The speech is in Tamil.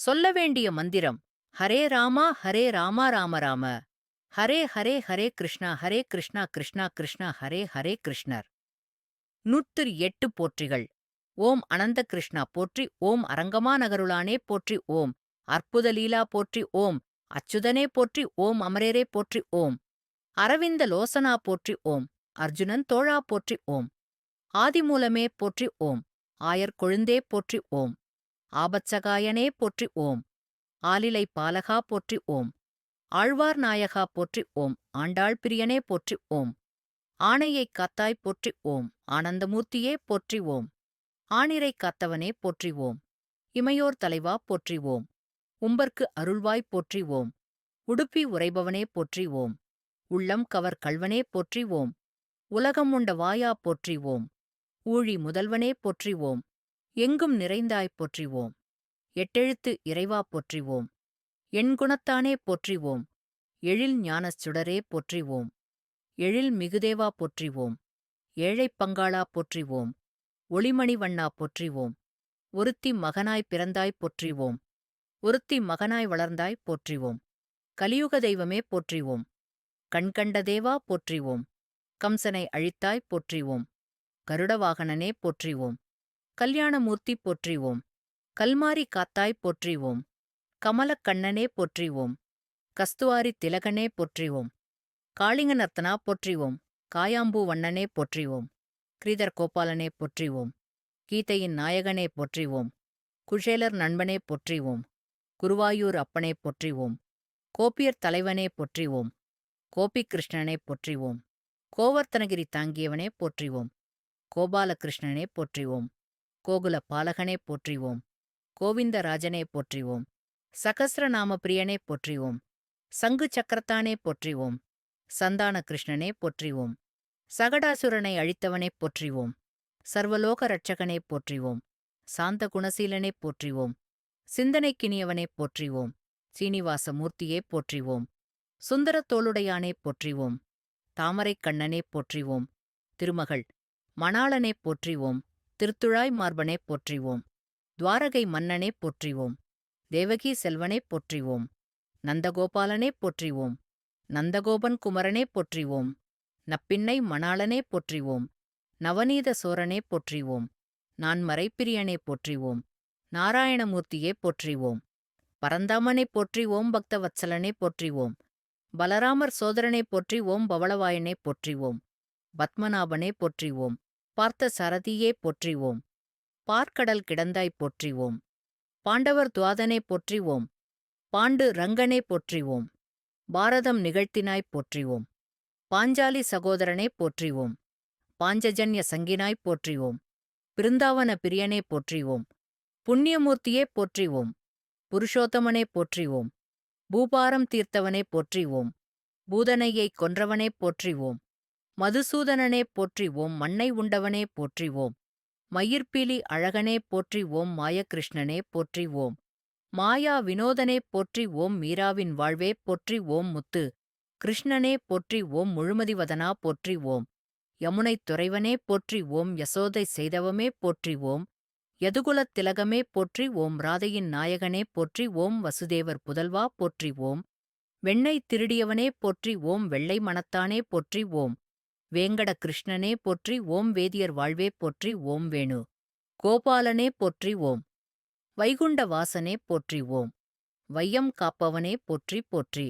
சொல்ல வேண்டிய மந்திரம் ஹரே ராமா ஹரே ராமா ராம ராம ஹரே ஹரே ஹரே கிருஷ்ணா கிருஷ்ணா கிருஷ்ணா ஹரே ஹரே கிருஷ்ணர். 108 போற்றிகள். ஓம் அனந்த கிருஷ்ணா போற்றி. ஓம் அரங்கமா நகருளானே போற்றி. ஓம் அற்புத லீலா போற்றி. ஓம் அச்சுதனே போற்றி. ஓம் அமரரே போற்றி. ஓம் அரவிந்த லோசனா போற்றி. ஓம் அர்ஜுனன் தோழா போற்றி. ஓம் ஆதிமூலமே போற்றி. ஓம் ஆயர் கொழுந்தே போற்றி. ஓம் ஆபத்சகாயனே போற்றி. ஓம் ஆலிலை பாலகா போற்றி. ஓம் ஆழ்வார் நாயகா போற்றி. ஓம் ஆண்டாள் பிரியனே போற்றி. ஓம் ஆணையைக் காத்தாய் போற்றி. ஓம் ஆனந்தமூர்த்தியே போற்றி. ஓம் ஆணிரைக் காத்தவனே போற்றி. ஓம் இமையோர் தலைவா போற்றி. ஓம் உம்பர்க்கு அருள்வாய் போற்றி. ஓம் உடுப்பி உறைபவனே போற்றி. ஓம் உள்ளம் கவர் கள்வனே போற்றி. ஓம் உலகம் உண்ட வாயா போற்றி. ஓம் ஊழி முதல்வனே போற்றி. ஓம் எங்கும் நிறைந்தாய் போற்றி. ஓம் எட்டெழுத்து இறைவா போற்றி. ஓம் எண்குணத்தானே போற்றி. ஓம் எழில் ஞானச் சுடரே போற்றி. ஓம் எழில் மிகுதேவா போற்றி. ஓம் ஏழைப் பங்காளா போற்றி. ஓம் ஒளிமணி வண்ணா போற்றி. ஓம் ஒருத்தி மகனாய் பிறந்தாய் போற்றி. ஓம் ஒருத்தி மகனாய் வளர்ந்தாய் போற்றி. ஓம் கலியுக தெய்வமே போற்றி. ஓம் கண்கண்ட தேவா போற்றி. ஓம் கம்சனை அழித்தாய் போற்றி. ஓம் கருடவாகனனே போற்றி. ஓம் கல்யாணமூர்த்தி போற்றி. ஓம் கல்மாரி காத்தாய் போற்றி. ஓம் கமலக் கண்ணனே போற்றி. ஓம் கஸ்துவாரி திலகனே போற்றி. ஓம் காளிங்க நர்த்தனா போற்றி. ஓம் காயாம்பூ வண்ணனே போற்றி. ஓம் கிரீதர் கோபாலனே போற்றி. ஓம் கீதையின் நாயகனே போற்றி. ஓம் குஷேலர் நண்பனே போற்றி. ஓம் குருவாயூர் அப்பனே போற்றி. ஓம் கோபியர் தலைவனே போற்றி. ஓம் கோபிகிருஷ்ணனே போற்றி. ஓம் கோவர்த்தனகிரி தாங்கியவனே போற்றி. ஓம் கோபாலகிருஷ்ணனே போற்றி. ஓம் கோகுல பாலகனே போற்றி. ஓம் கோவிந்தராஜனே போற்றி. ஓம் சகஸ்ரநாம பிரியனே போற்றி. ஓம் சங்கு சக்கரத்தானே போற்றி. ஓம் சந்தான கிருஷ்ணனே போற்றி. ஓம் சகடாசுரனை அழித்தவனே போற்றி. ஓம் சர்வலோக ரட்சகனே போற்றி. ஓம் சாந்த குணசீலனே போற்றி. ஓம் சிந்தனைக்கினியவனே போற்றி. ஓம் சீனிவாச மூர்த்தியே போற்றி. ஓம் சுந்தரத் தோளுடையானே போற்றி. ஓம் தாமரைக் கண்ணனே போற்றி. ஓம் திருமகள் மணாளனே போற்றி. ஓம் திருத்துழாய் மார்பனே போற்றி. ஓம் துவாரகை மன்னனே போற்றி. ஓம் தேவகி செல்வனே போற்றி. ஓம் நந்தகோபாலனே போற்றி. ஓம் நந்தகோபன் குமரனே போற்றி. ஓம் நப்பின்னை மணாளனே போற்றி. ஓம் நவநீத சோரனே போற்றி. ஓம் நான்மறைப்பிரியனே போற்றி. ஓம் நாராயணமூர்த்தியே போற்றி. ஓம் பரந்தாமனை போற்றி. ஓம் பக்தவத்சலனே போற்றி. ஓம் பலராமர் சோதரனே போற்றி. ஓம் பவளவாயனே போற்றி. ஓம் பத்மநாபனே போற்றி. ஓம் பார்த்த சாரதியே போற்றி. ஓம் பார்க்கடல் கிடந்தாய் போற்றி. ஓம் பாண்டவர் துவாதனே போற்றி. ஓம் பாண்டு ரங்கனே போற்றி. ஓம் பாரதம் நிகழ்த்தினாய் போற்றி. ஓம் பாஞ்சாலி சகோதரனே போற்றி. ஓம் பாஞ்சஜன்ய சங்கினாய் போற்றி. ஓம் பிருந்தாவன பிரியனே போற்றி. ஓம் புண்ணியமூர்த்தியே போற்றி. ஓம் புருஷோத்தமனே போற்றி. ஓம் பூபாரம் தீர்த்தவனே போற்றி. ஓம் பூதனையைக் கொன்றவனே போற்றி. ஓம் மதுசூதனனே போற்றி. ஓம் மண்ணை உண்டவனே போற்றி. ஓம் மயிர்பீலி அழகனே போற்றி. ஓம் மாயகிருஷ்ணனே போற்றி. ஓம் மாயா வினோதனே போற்றி. ஓம் மீராவின் வாழ்வே போற்றி. ஓம் முத்து கிருஷ்ணனே போற்றி. ஓம் முழுமதிவதனா போற்றி. ஓம் யமுனைத் துறைவனே போற்றி. ஓம் யசோதை செய்தவமே போற்றி. ஓம் யதுகுலத் திலகமே போற்றி. ஓம் ராதையின் நாயகனே போற்றி. ஓம் வசுதேவர் புதல்வா போற்றி. ஓம் வெண்ணை திருடியவனே போற்றி. ஓம் வெள்ளை மனத்தானே போற்றி. ஓம் வேங்கட கிருஷ்ணனே போற்றி. ஓம் வேதியர் வாழ்வே போற்றி. ஓம் வேணு கோபாலனே போற்றி. ஓம் வைகுண்ட வாசனே போற்றி. ஓம் வையம் காப்பவனே போற்றி. போற்றி